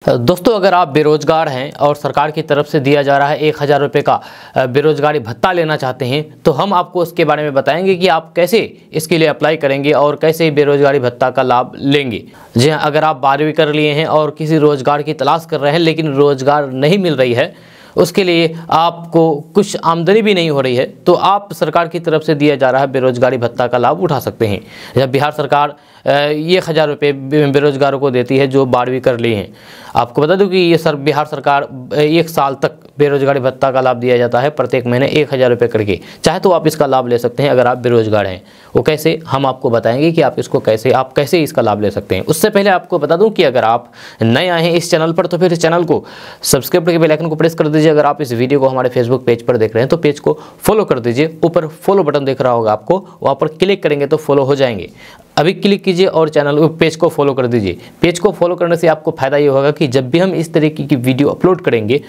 दोस्तों, अगर आप बेरोजगार हैं और सरकार की तरफ से दिया जा रहा है 1000 रुपये का बेरोजगारी भत्ता लेना चाहते हैं, तो हम आपको उसके बारे में बताएंगे कि आप कैसे इसके लिए अप्लाई करेंगे और कैसे बेरोजगारी भत्ता का लाभ लेंगे। जी हाँ, अगर आप 12वीं कर लिए हैं और किसी रोजगार की तलाश कर रहे हैं लेकिन रोजगार नहीं मिल रही है, उसके लिए आपको कुछ आमदनी भी नहीं हो रही है, तो आप सरकार की तरफ से दिया जा रहा है बेरोजगारी भत्ता का लाभ उठा सकते हैं। जब बिहार सरकार 1000 रुपये बेरोजगारों को देती है जो 12वीं कर लिए हैं। आपको बता दूं कि ये बिहार सरकार 1 साल तक बेरोजगारी भत्ता का लाभ दिया जाता है, प्रत्येक महीने 1000 रुपये करके। चाहे तो आप इसका लाभ ले सकते हैं अगर आप बेरोजगार हैं। वो कैसे, हम आपको बताएंगे कि आप कैसे इसका लाभ ले सकते हैं। उससे पहले आपको बता दूं कि अगर आप नए आए हैं इस चैनल पर तो फिर इस चैनल को सब्सक्राइब करके बेल आइकन को प्रेस कर दीजिए। अगर आप इस वीडियो को हमारे फेसबुक पेज पर देख रहे हैं तो पेज को फॉलो कर दीजिए। ऊपर फॉलो बटन दिख रहा होगा आपको, वहाँ पर क्लिक करेंगे तो फॉलो हो जाएंगे। अभी क्लिक कीजिए और पेज को फॉलो कर दीजिए। पेज को फॉलो करने से आपको फ़ायदा ये होगा कि जब भी हम इस तरीके की वीडियो अपलोड करेंगे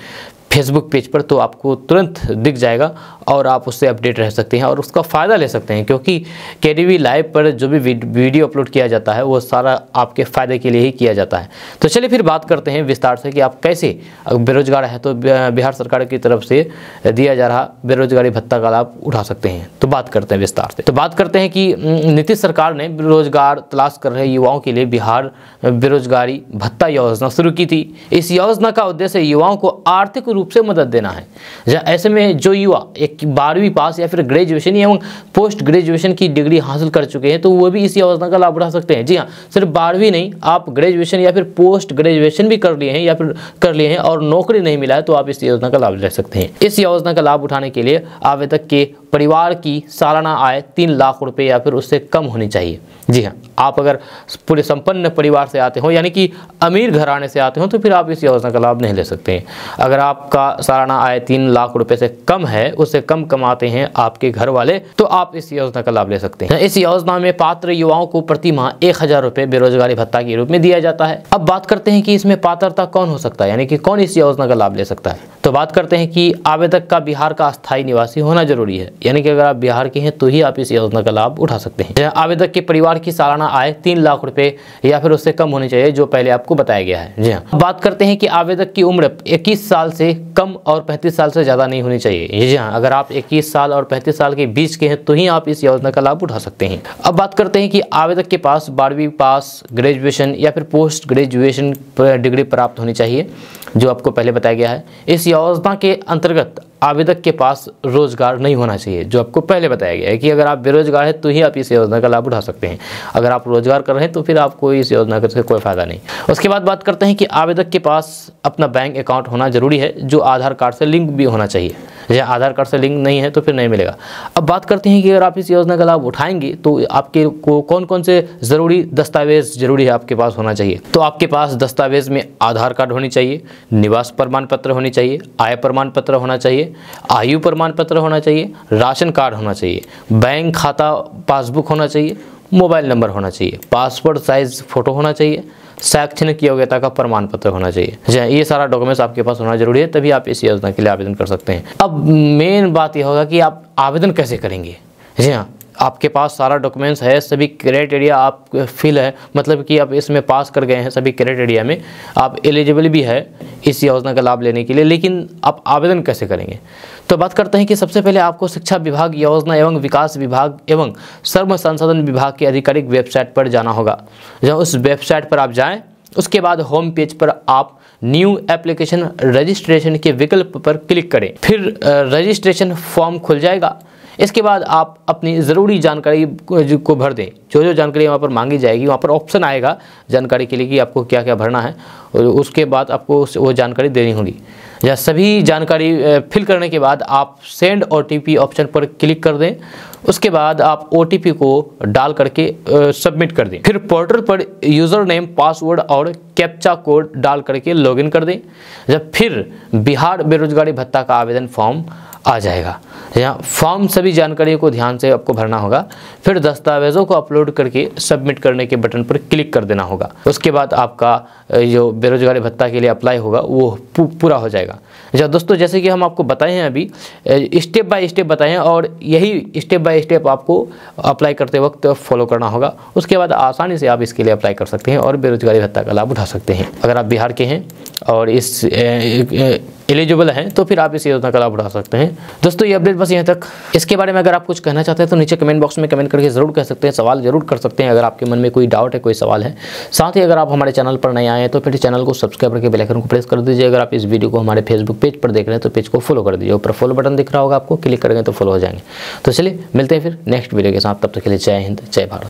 फेसबुक पेज पर तो आपको तुरंत दिख जाएगा और आप उससे अपडेट रह सकते हैं और उसका फ़ायदा ले सकते हैं, क्योंकि केडीवी लाइव पर जो भी वीडियो अपलोड किया जाता है वो सारा आपके फ़ायदे के लिए ही किया जाता है। तो चलिए फिर बात करते हैं विस्तार से कि आप कैसे, बेरोजगार है तो बिहार सरकार की तरफ से दिया जा रहा बेरोजगारी भत्ता का लाभ उठा सकते हैं। तो बात करते हैं विस्तार से। तो बात करते हैं कि नीतीश सरकार ने रोजगार तलाश कर रहे युवाओं के लिए बिहार बेरोजगारी भत्ता योजना शुरू की थी। इस योजना का उद्देश्य युवाओं को आर्थिक रूप से मदद देना है। ऐसे में जो युवा एक 12वीं पास या फिर ग्रेजुएशन एवं पोस्ट ग्रेजुएशन की डिग्री हासिल कर चुके हैं तो वो भी इस योजना का लाभ उठा सकते हैं। जी हाँ, सिर्फ 12वीं नहीं, आप ग्रेजुएशन या फिर पोस्ट ग्रेजुएशन भी कर लिए हैं या फिर कर लिए हैं और नौकरी नहीं मिला है तो आप इस योजना का लाभ ले सकते हैं। इस योजना का लाभ उठाने के लिए आवेदक के परिवार की सालाना आय 3 लाख रुपए या फिर उससे कम होनी चाहिए। जी हाँ, आप अगर पूरे संपन्न परिवार से आते हो यानी कि अमीर घराने से आते हो तो फिर आप इस योजना का लाभ नहीं ले सकते हैं। अगर आपका सालाना आय 3 लाख रुपए से कम है, उससे कम कमाते हैं आपके घर वाले, तो आप इस योजना का लाभ ले सकते हैं। इस योजना में पात्र युवाओं को प्रति माह 1000 रुपए बेरोजगारी भत्ता के रूप में दिया जाता है। अब बात करते हैं कि इसमें पात्रता कौन हो सकता है, यानी कि कौन इस योजना का लाभ ले सकता है। तो बात करते हैं कि आवेदक का बिहार का अस्थायी निवासी होना जरूरी है, यानी कि अगर आप बिहार के हैं तो ही आप इस योजना का लाभ उठा सकते हैं। आवेदक के परिवार की सालाना आय 3 लाख रुपए या फिर उससे कम होनी चाहिए, जो पहले आपको बताया गया है। जी हाँ, बात करते हैं कि आवेदक की उम्र 21 साल से कम और 35 साल से ज़्यादा नहीं होनी चाहिए। जी हाँ, अगर आप 21 साल और 35 साल के बीच के हैं तो ही आप इस योजना का लाभ उठा सकते हैं। अब बात करते हैं कि आवेदक के पास 12वीं पास, ग्रेजुएशन या फिर पोस्ट ग्रेजुएशन डिग्री प्राप्त होनी चाहिए, जो आपको पहले बताया गया है। इस योजना के अंतर्गत आवेदक के पास रोजगार नहीं होना चाहिए, जो आपको पहले बताया गया है कि अगर आप बेरोजगार हैं तो ही आप इस योजना का लाभ उठा सकते हैं। अगर आप रोजगार कर रहे हैं तो फिर आपको इस योजना से कोई फायदा नहीं। उसके बाद बात करते हैं कि आवेदक के पास अपना बैंक अकाउंट होना जरूरी है, जो आधार कार्ड से लिंक भी होना चाहिए। या आधार कार्ड से लिंक नहीं है तो फिर नहीं मिलेगा। अब बात करते हैं कि अगर आप इस योजना का लाभ उठाएंगे तो आपके को कौन कौन से ज़रूरी दस्तावेज जरूरी है आपके पास होना चाहिए। तो आपके पास दस्तावेज में आधार कार्ड होनी चाहिए, निवास प्रमाण पत्र होनी चाहिए, आय प्रमाण पत्र होना चाहिए, आयु प्रमाण पत्र होना चाहिए, राशन कार्ड होना चाहिए, बैंक खाता पासबुक होना चाहिए, मोबाइल नंबर होना चाहिए, पासपोर्ट साइज फोटो होना चाहिए, शैक्षणिक योग्यता का प्रमाण पत्र होना चाहिए। जी, ये सारा डॉक्यूमेंट्स आपके पास होना जरूरी है, तभी आप इस योजना के लिए आवेदन कर सकते हैं। अब मेन बात यह होगा कि आप आवेदन कैसे करेंगे। जी हाँ, आपके पास सारा डॉक्यूमेंट्स है, सभी क्राइटेरिया आप फिल है, मतलब कि आप इसमें पास कर गए हैं सभी क्राइटेरिया में, आप एलिजिबल भी है इस योजना का लाभ लेने के लिए, लेकिन आप आवेदन कैसे करेंगे। तो बात करते हैं कि सबसे पहले आपको शिक्षा विभाग, योजना एवं विकास विभाग एवं श्रम संसाधन विभाग की आधिकारिक वेबसाइट पर जाना होगा। जहाँ उस वेबसाइट पर आप जाएँ, उसके बाद होम पेज पर आप न्यू एप्लीकेशन रजिस्ट्रेशन के विकल्प पर क्लिक करें, फिर रजिस्ट्रेशन फॉर्म खुल जाएगा। इसके बाद आप अपनी ज़रूरी जानकारी को भर दें। जो जानकारी वहाँ पर मांगी जाएगी वहाँ पर ऑप्शन आएगा जानकारी के लिए कि आपको क्या क्या भरना है, और उसके बाद आपको वो जानकारी देनी होगी। या सभी जानकारी फिल करने के बाद आप सेंड OTP ऑप्शन पर क्लिक कर दें। उसके बाद आप OTP को डाल करके सबमिट कर दें। फिर पोर्टल पर यूज़र नेम, पासवर्ड और कैप्चा कोड डाल करके लॉगिन कर दें। जब फिर बिहार बेरोजगारी भत्ता का आवेदन फॉर्म आ जाएगा। यहाँ फॉर्म सभी जानकारियों को ध्यान से आपको भरना होगा, फिर दस्तावेज़ों को अपलोड करके सबमिट करने के बटन पर क्लिक कर देना होगा। उसके बाद आपका जो बेरोजगारी भत्ता के लिए अप्लाई होगा वो पूरा हो जाएगा। दोस्तों जैसे कि हम आपको बताए हैं, अभी स्टेप बाय स्टेप बताए हैं और यही स्टेप बाय स्टेप आपको अप्लाई करते वक्त फॉलो करना होगा। उसके बाद आसानी से आप इसके लिए अप्लाई कर सकते हैं और बेरोजगारी भत्ता का लाभ उठा सकते हैं। अगर आप बिहार के हैं और इस एलिजिबल हैं तो फिर आप इस योजना का लाभ उठा सकते हैं। दोस्तों ये अपडेट बस यहाँ तक। इसके बारे में अगर आप कुछ कहना चाहते हैं तो नीचे कमेंट बॉक्स में कमेंट करके ज़रूर कह सकते हैं, सवाल जरूर कर सकते हैं अगर आपके मन में कोई डाउट है, कोई सवाल है। साथ ही अगर आप हमारे चैनल पर नए आए हैं तो फिर चैनल को सब्सक्राइब करके बेल आइकन को प्रेस कर दीजिए। अगर आप इस वीडियो को हमारे फेसबुक पेज पर देख रहे हैं तो पेज को फॉलो कर दीजिए, ऊपर फॉलो बटन दिख रहा होगा आपको, क्लिक करेंगे तो फॉलो हो जाएंगे। तो चलिए मिलते हैं फिर नेक्स्ट वीडियो के साथ, तब तक के लिए जय हिंद, जय भारत।